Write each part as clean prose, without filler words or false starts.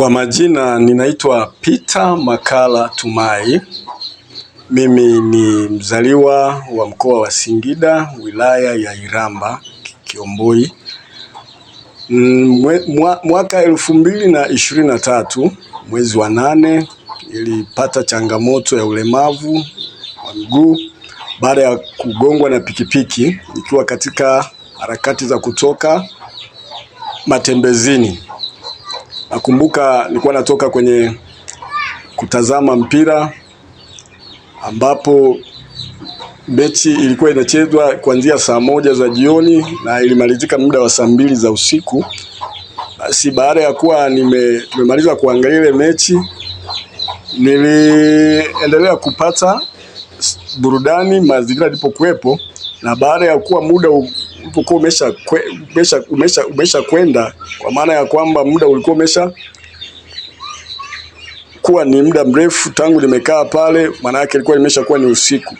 Kwa majina ninaitwa Peter Makala Tumai. Mimi ni mzaliwa wa mkoa wa Singida, wilaya ya Iramba, Kiomboi. Mwaka 2023 mwezi wa 8 nilipata changamoto ya ulemavu wa mguu baada ya kugongwa na pikipiki nikiwa katika harakati za kutoka matembezini. Nakumbuka nilikuwa natoka kwenye kutazama mpira ambapo mechi ilikuwa inachezwa kuanzia saa 1 za jioni na ilimalizika muda wa saa 2 za usiku. Basi baada ya kuwa tumemaliza kuangalia ile mechi, niliendelea kupata burudani mazingira nilipokuwepo, na baada ya kuwa muda ulipokuwa umesha kwenda, kwa maana ya kwamba muda ulikuwa umesha kuwa ni muda mrefu tangu nimekaa pale, maana yake ilikuwa imeshakuwa ni usiku,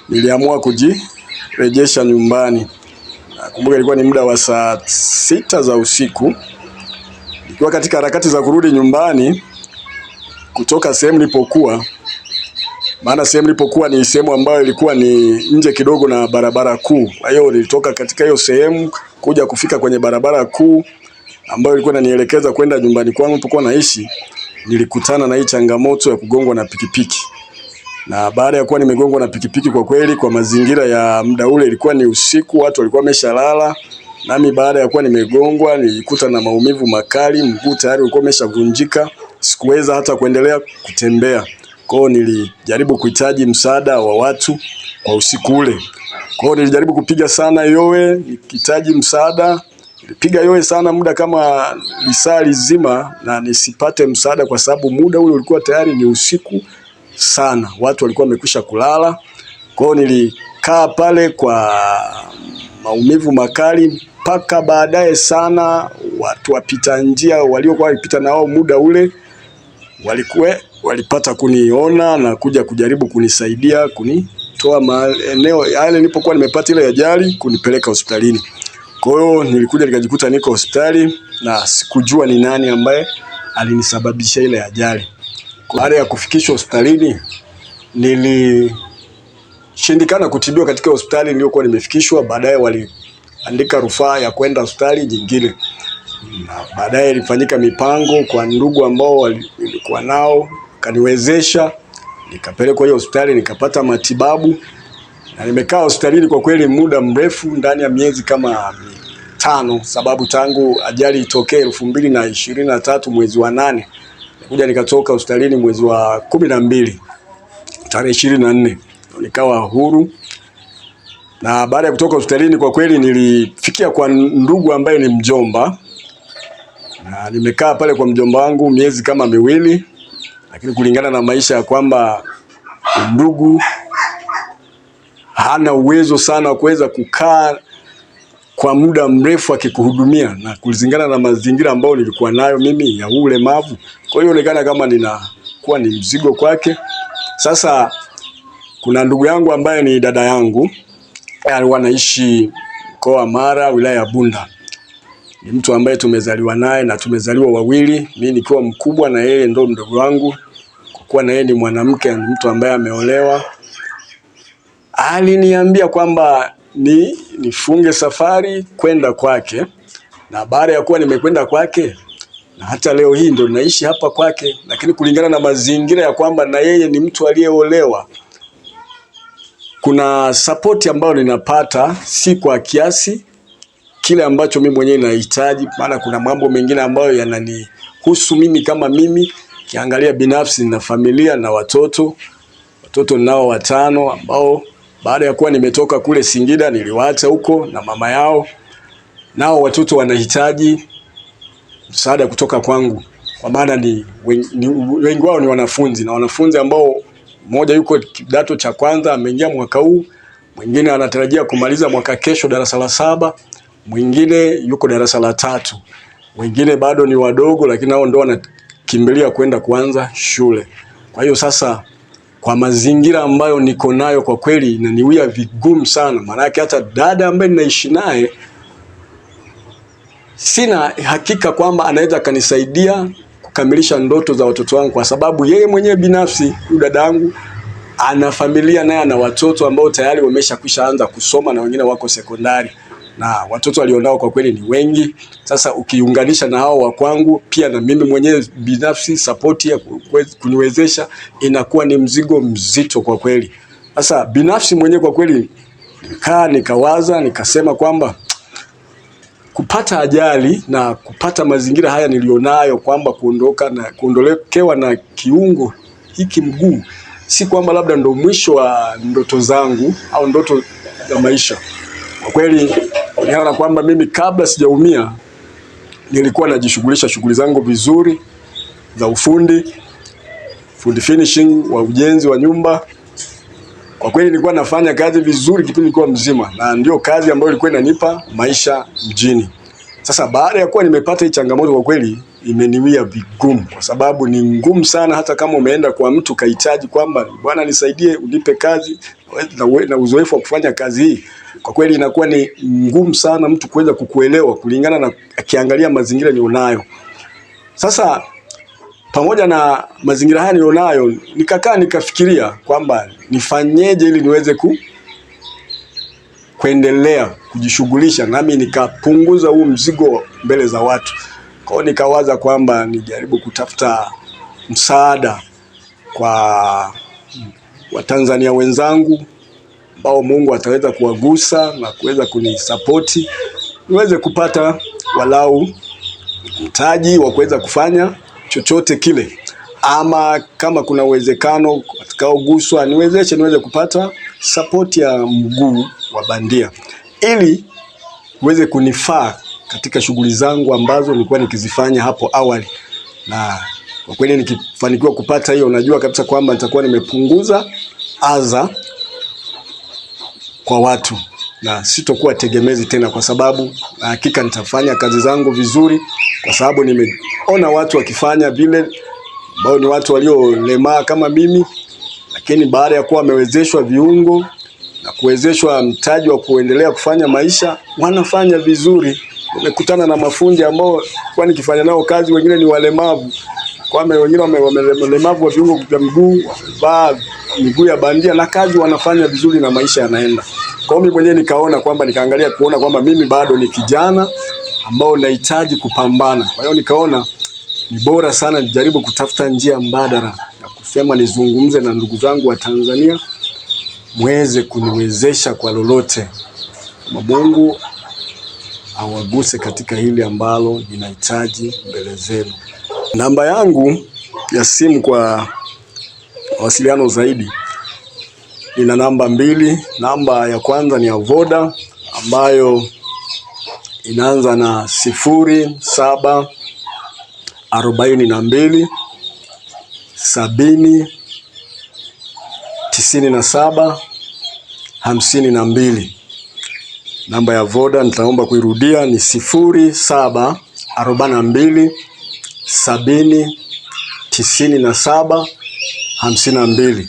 niliamua kujirejesha nyumbani. Nakumbuka ilikuwa ni muda wa saa 6 za usiku. Nikiwa katika harakati za kurudi nyumbani kutoka sehemu nilipokuwa, maana sehemu nilipokuwa ni sehemu ambayo ilikuwa ni nje kidogo na barabara kuu. Kwa hiyo nilitoka katika hiyo sehemu kuja kufika kwenye barabara kuu ambayo ilikuwa inanielekeza kwenda nyumbani kwangu nilipokuwa naishi. Nilikutana na hii changamoto ya kugongwa na pikipiki. Na baada ya kuwa nimegongwa na pikipiki, kwa kweli kwa mazingira ya muda ule ilikuwa ni usiku, watu walikuwa wameshalala. Nami baada ya kuwa nimegongwa nilikuta na maumivu makali, mguu tayari ulikuwa umeshavunjika, sikuweza hata kuendelea kutembea. Kwa hiyo nilijaribu kuhitaji msaada wa watu kwa usiku ule. Kwa hiyo nilijaribu kupiga sana yowe nikihitaji msaada. Nilipiga yowe sana muda kama lisaa zima na nisipate msaada, kwa sababu muda ule ulikuwa tayari ni usiku sana. Watu walikuwa wamekwisha kulala. Kwa hiyo nilikaa pale kwa maumivu makali mpaka baadaye sana watu wapita njia waliokuwa walipita nao muda ule walipata kuniona na kuja kujaribu kunisaidia kunitoa maeneo yale nilipokuwa nimepata ile ajali, kunipeleka hospitalini. Kwa hiyo nilikuja nikajikuta niko hospitali na sikujua ni nani ambaye alinisababisha ile ajali. Baada ya kufikishwa hospitalini, nilishindikana kutibiwa katika hospitali niliyokuwa nimefikishwa. Baadaye waliandika rufaa ya kwenda hospitali nyingine. Na baadaye ilifanyika mipango kwa ndugu ambao nilikuwa nao, kaniwezesha nikapelekwa hiyo hospitali nikapata matibabu. Na nimekaa hospitalini kwa kweli muda mrefu, ndani ya miezi kama 5, sababu tangu ajali itokee 2023 mwezi wa 8 kuja nikatoka hospitalini mwezi wa 12 tarehe 24 nikawa huru. Na baada ya kutoka hospitalini kwa kweli nilifikia kwa ndugu ambaye ni mjomba, na nimekaa pale kwa mjomba wangu miezi kama 2, lakini kulingana na maisha ya kwamba ndugu hana uwezo sana wa kuweza kukaa kwa muda mrefu akikuhudumia, na kulingana na mazingira ambayo nilikuwa nayo mimi ya ulemavu, kwa hiyo inaonekana kama ninakuwa ni mzigo kwake. Sasa kuna ndugu yangu ambaye ni dada yangu, alikuwa anaishi mkoa wa Mara, wilaya ya Bunda. Ni mtu ambaye tumezaliwa naye na tumezaliwa wawili, mimi nikiwa mkubwa na yeye ndo mdogo wangu. Kwa kuwa na yeye ni mwanamke, ni mtu ambaye ameolewa, aliniambia kwamba nifunge safari kwenda kwake. Na baada ya kuwa nimekwenda kwake, na hata leo hii ndo naishi hapa kwake, lakini kulingana na mazingira ya kwamba na yeye ni mtu aliyeolewa, kuna support ambayo ninapata si kwa kiasi kile ambacho mimi mwenyewe nahitaji, maana kuna mambo mengine ambayo yananihusu mimi kama mimi. Kiangalia binafsi na familia na watoto nao 5 ambao baada ya kuwa nimetoka kule Singida niliwaacha huko na mama yao. Nao watoto wanahitaji msaada kutoka kwangu, kwa maana wengi wao ni wanafunzi, na wanafunzi ambao mmoja yuko kidato cha kwanza ameingia mwaka huu, mwingine anatarajia kumaliza mwaka kesho darasa la 7, mwingine yuko darasa la 3, wengine bado ni wadogo, lakini nao ndo wanakimbilia kwenda kuanza shule. Kwa hiyo sasa kwa mazingira ambayo niko nayo kwa kweli inaniwia vigumu sana, maana yake hata dada ambaye ninaishi naye sina hakika kwamba anaweza akanisaidia kukamilisha ndoto za watoto wangu, kwa sababu yeye mwenyewe binafsi, dada yangu, ana familia naye ana watoto ambao tayari wameshakwisha anza kusoma na wengine wako sekondari, na watoto alionao kwa kweli ni wengi. Sasa ukiunganisha na hao wa kwangu, pia na mimi mwenyewe binafsi, support ya kuniwezesha, inakuwa ni mzigo mzito kwa kweli. Sasa binafsi mwenyewe kwa kweli nikawaza nikasema kwamba kupata ajali na kupata mazingira haya nilionayo, kwamba kuondolekewa na kiungo hiki mguu, si kwamba labda ndo mwisho wa ndoto zangu au ndoto za maisha. Kwa kweli niona kwamba mimi kabla sijaumia nilikuwa najishughulisha shughuli zangu vizuri za fundi finishing wa ujenzi wa nyumba. Kwa kweli nilikuwa nafanya kazi vizuri kipindi nilikuwa mzima, na ndio kazi ambayo ilikuwa inanipa maisha mjini. Sasa baada ya kuwa nimepata hii changamoto, kwa kweli imeniwia vigumu, kwa sababu ni ngumu sana. Hata kama umeenda kwa mtu kahitaji kwamba bwana nisaidie unipe kazi na uzoefu wa kufanya kazi hii, kwa kweli inakuwa ni ngumu sana mtu kuweza kukuelewa kulingana na akiangalia mazingira nilionayo. Sasa pamoja na mazingira haya nilionayo, nikakaa nikafikiria kwamba nifanyeje ili niweze kuendelea kujishughulisha nami nikapunguza huu mzigo mbele za watu. Kwa hiyo nikawaza kwamba nijaribu kutafuta msaada kwa Watanzania wenzangu ambao Mungu ataweza kuwagusa na kuweza kunisapoti niweze kupata walau mtaji wa kuweza kufanya chochote kile, ama kama kuna uwezekano atakaoguswa niweze kupata support ya mguu wa bandia ili uweze kunifaa katika shughuli zangu ambazo nilikuwa nikizifanya hapo awali. Na kwa kweli nikifanikiwa kupata hiyo, najua kabisa kwamba nitakuwa nimepunguza adha kwa watu na sitokuwa tegemezi tena, kwa sababu na hakika nitafanya kazi zangu vizuri, kwa sababu nimeona watu wakifanya vile ambao ni watu waliolemaa kama mimi, lakini baada ya kuwa wamewezeshwa viungo na kuwezeshwa mtaji wa kuendelea kufanya maisha, wanafanya vizuri. Nimekutana na mafundi ambao kwa nikifanya nao kazi, wengine ni walemavu, kwa wengine walemavu wa viungo vya mguu, wamevaa miguu ya bandia na kazi wanafanya vizuri na maisha yanaenda. Kwa hiyo mimi mwenyewe nikaona kwamba nikaangalia kuona kwamba mimi bado ni kijana ambao nahitaji kupambana. Kwa hiyo nikaona ni bora sana nijaribu kutafuta njia mbadala na kusema nizungumze na ndugu zangu wa Tanzania muweze kuniwezesha kwa lolote. Mungu awaguse katika hili ambalo ninahitaji mbele zenu. Namba yangu ya simu kwa mawasiliano zaidi ina namba 2. Namba ya kwanza ni ya Voda ambayo inaanza na 0742 70 97 52. Namba ya Voda nitaomba kuirudia ni 0742 70 97 52.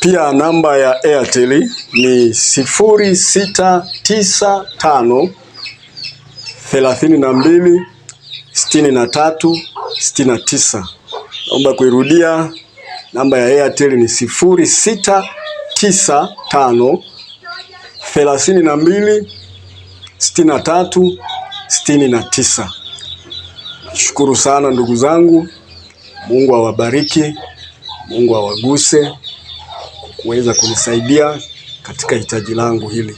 Pia namba ya Airtel ni 0695 32 63 69. Naomba kuirudia, namba ya Airtel ni 0695 32 63 69. Nashukuru sana ndugu zangu. Mungu awabariki, Mungu awaguse kuweza kunisaidia katika hitaji langu hili.